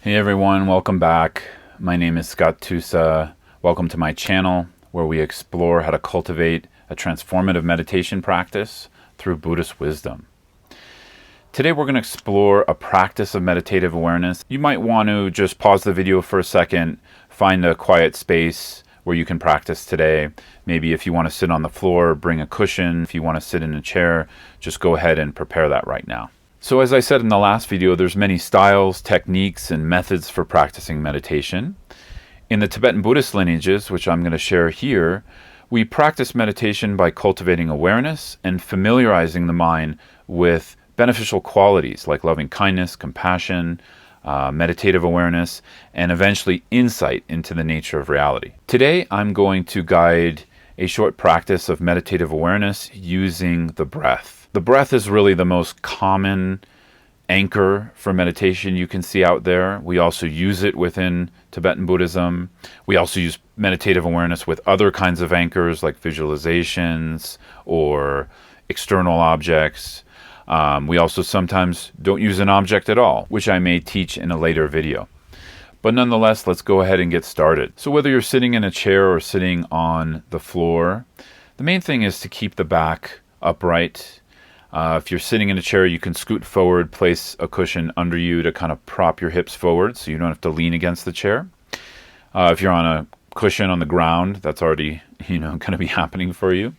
Hey everyone, welcome back. My name is Scott Tusa. Welcome to my channel where we explore how to cultivate a transformative meditation practice through Buddhist wisdom. Today we're going to explore a practice of meditative awareness. You might want to just pause the video for a second, find a quiet space where you can practice today. Maybe if you want to sit on the floor, bring a cushion. If you want to sit in a chair, just go ahead and prepare that right now. So as I said in the last video, there's many styles, techniques, and methods for practicing meditation. In the Tibetan Buddhist lineages, which I'm going to share here, we practice meditation by cultivating awareness and familiarizing the mind with beneficial qualities like loving kindness, compassion, meditative awareness, and eventually insight into the nature of reality. Today, I'm going to guide a short practice of meditative awareness using the breath. The breath is really the most common anchor for meditation you can see out there. We also use it within Tibetan Buddhism. We also use meditative awareness with other kinds of anchors like visualizations or external objects. We also sometimes don't use an object at all, which I may teach in a later video. But nonetheless, let's go ahead and get started. So whether you're sitting in a chair or sitting on the floor, the main thing is to keep the back upright. If you're sitting in a chair, you can scoot forward, place a cushion under you to kind of prop your hips forward so you don't have to lean against the chair. If you're on a cushion on the ground, that's already, going to be happening for you.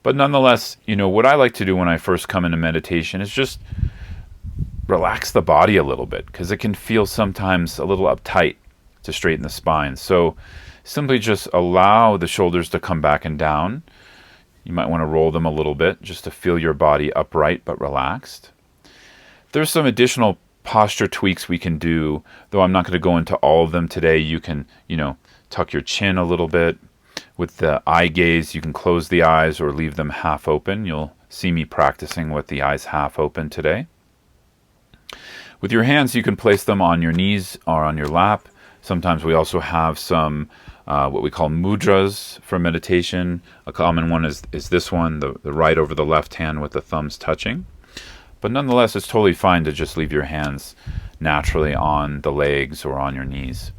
But nonetheless, what I like to do when I first come into meditation is just relax the body a little bit because it can feel sometimes a little uptight to straighten the spine. So simply just allow the shoulders to come back and down. You might want to roll them a little bit just to feel your body upright but relaxed. There's some additional posture tweaks we can do, though I'm not going to go into all of them today. You can, tuck your chin a little bit. With the eye gaze, you can close the eyes or leave them half open. You'll see me practicing with the eyes half open today. With your hands, you can place them on your knees or on your lap. Sometimes we also have some what we call mudras for meditation. A common one is this one, the right over the left hand with the thumbs touching. But nonetheless, it's totally fine to just leave your hands naturally on the legs or on your knees.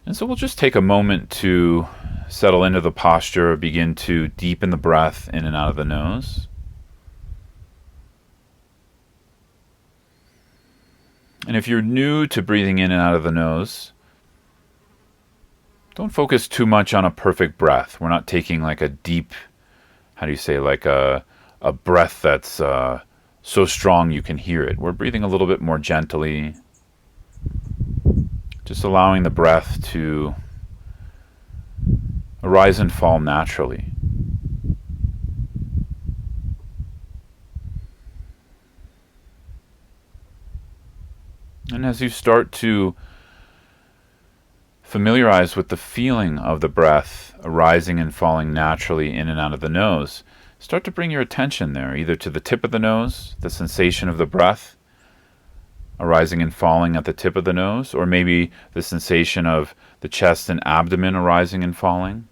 And so we'll just take a moment to settle into the posture, begin to deepen the breath in and out of the nose. And if you're new to breathing in and out of the nose, don't focus too much on a perfect breath. We're not taking like a deep, like a breath that's so strong you can hear it. We're breathing a little bit more gently, just allowing the breath to arise and fall naturally. And as you start to familiarize with the feeling of the breath arising and falling naturally in and out of the nose, start to bring your attention there, either to the tip of the nose, the sensation of the breath arising and falling at the tip of the nose, or maybe the sensation of the chest and abdomen arising and falling.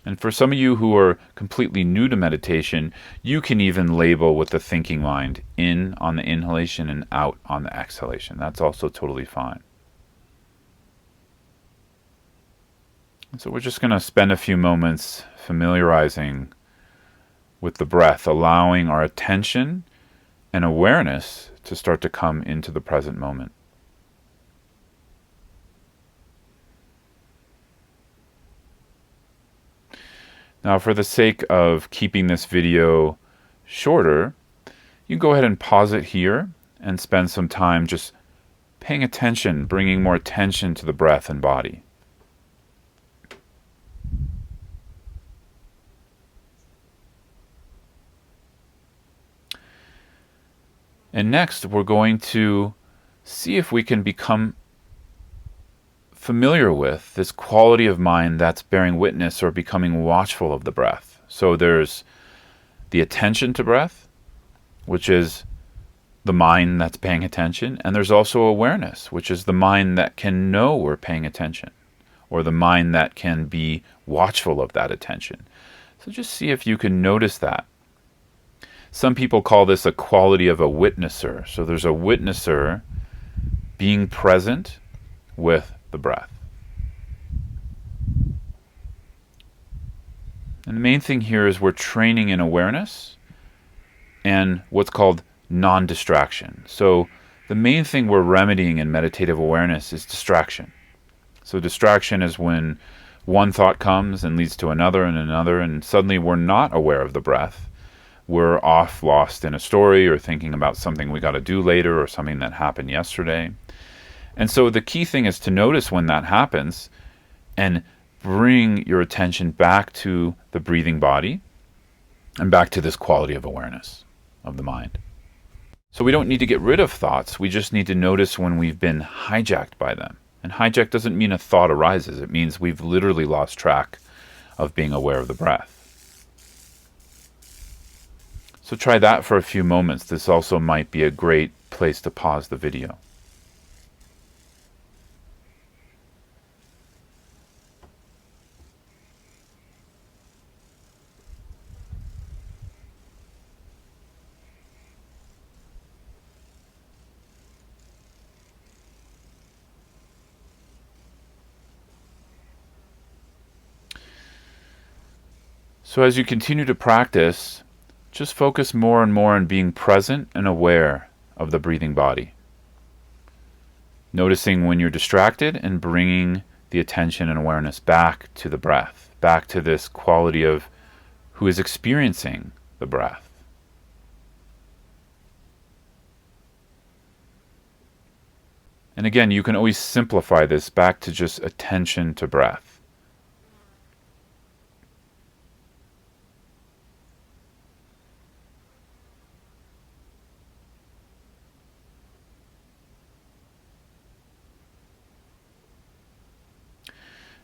And for some of you who are completely new to meditation, you can even label with the thinking mind, in on the inhalation and out on the exhalation. That's also totally fine. And so we're just going to spend a few moments familiarizing with the breath, allowing our attention and awareness to start to come into the present moment. Now, for the sake of keeping this video shorter, you can go ahead and pause it here and spend some time just paying attention, bringing more attention to the breath and body. And next, we're going to see if we can become familiar with this quality of mind that's bearing witness or becoming watchful of the breath. So there's the attention to breath, which is the mind that's paying attention, and there's also awareness, which is the mind that can know we're paying attention, or the mind that can be watchful of that attention. So just see if you can notice that. Some people call this a quality of a witnesser. So there's a witnesser being present with the breath. And the main thing here is we're training in awareness and what's called non-distraction. So the main thing we're remedying in meditative awareness is distraction. So distraction is when one thought comes and leads to another and another, and suddenly we're not aware of the breath. We're off, lost in a story, or thinking about something we got to do later, or something that happened yesterday. And so the key thing is to notice when that happens and bring your attention back to the breathing body and back to this quality of awareness of the mind. So we don't need to get rid of thoughts. We just need to notice when we've been hijacked by them. And hijack doesn't mean a thought arises. It means we've literally lost track of being aware of the breath. So try that for a few moments. This also might be a great place to pause the video. So as you continue to practice, just focus more and more on being present and aware of the breathing body. Noticing when you're distracted and bringing the attention and awareness back to the breath, back to this quality of who is experiencing the breath. And again, you can always simplify this back to just attention to breath.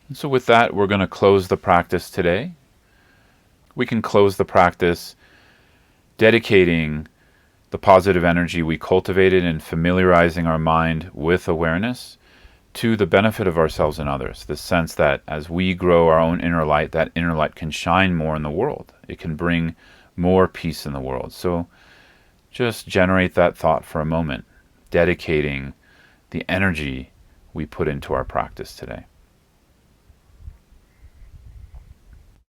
And so with that, we're going to close the practice today. We can close the practice dedicating the positive energy we cultivated and familiarizing our mind with awareness to the benefit of ourselves and others. The sense that as we grow our own inner light, that inner light can shine more in the world. It can bring more peace in the world. So just generate that thought for a moment, dedicating the energy we put into our practice today.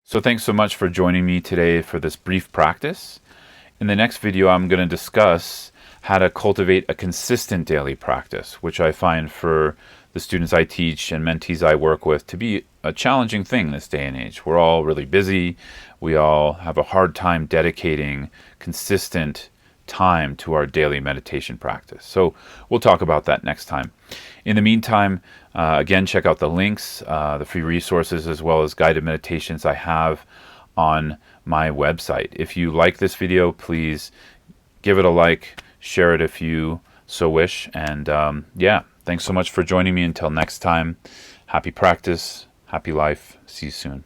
So thanks so much for joining me today for this brief practice. In the next video, I'm going to discuss how to cultivate a consistent daily practice, which I find for the students I teach and mentees I work with to be a challenging thing this day and age. We're all really busy. We all have a hard time dedicating consistent time to our daily meditation practice. So we'll talk about that next time. In the meantime, again, check out the links, the free resources, as well as guided meditations I have on my website. If you like this video, please give it a like, share it if you so wish. And yeah, thanks so much for joining me. Until next time, happy practice, happy life. See you soon.